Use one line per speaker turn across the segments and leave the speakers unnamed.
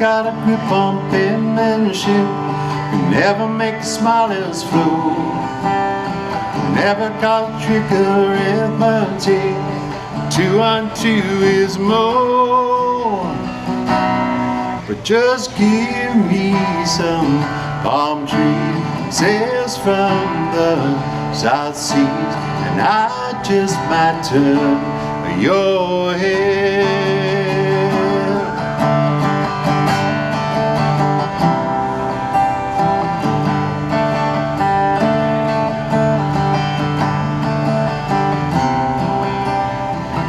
got a grip on penmanship. You never make the smilers flow. Never caught a trick of arithmetic. 2 on 2 is more. But just give me some palm trees from the South Seas, and I just might turn your head.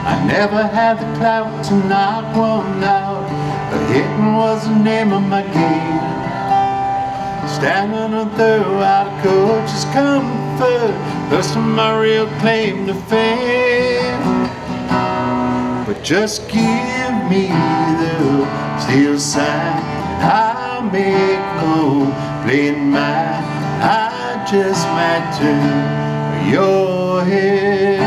I never had the clout to knock one out, but hitting was the name of my game. Standing and throw out a coach's comfort, first of my real claim to fame. But just give me the steel sign, and I'll make no plain mind. I just might turn your head.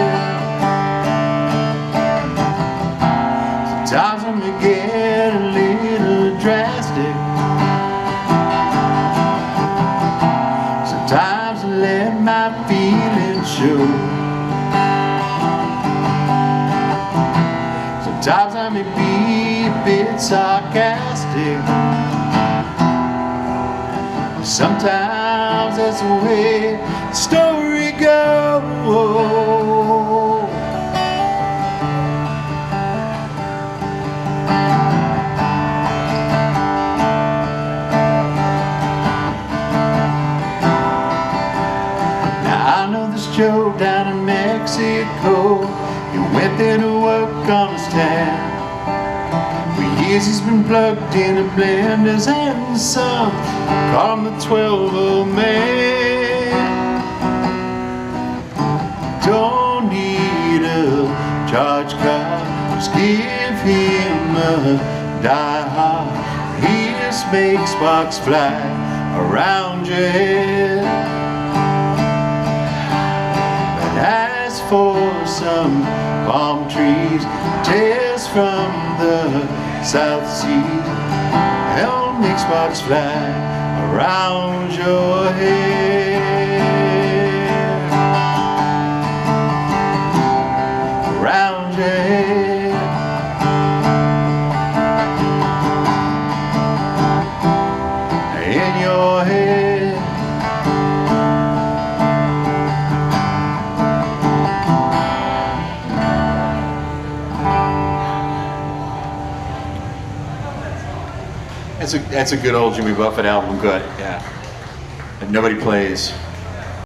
Sometimes I may get a little drastic. Sometimes I let my feelings show. Sometimes I may be a bit sarcastic. Sometimes that's the way the story goes. I know this Joe down in Mexico. He went there to work on his town. For years he's been plugged into blenders and some call him the 12-old man. Don't need a charge card, just give him a die-hard. He just makes sparks fly around your head. As for some palm trees, tears from the South Seas, hell makes sparks fly around your head. Around your head. In your head. That's a good old Jimmy Buffett album. Good, yeah. And nobody plays.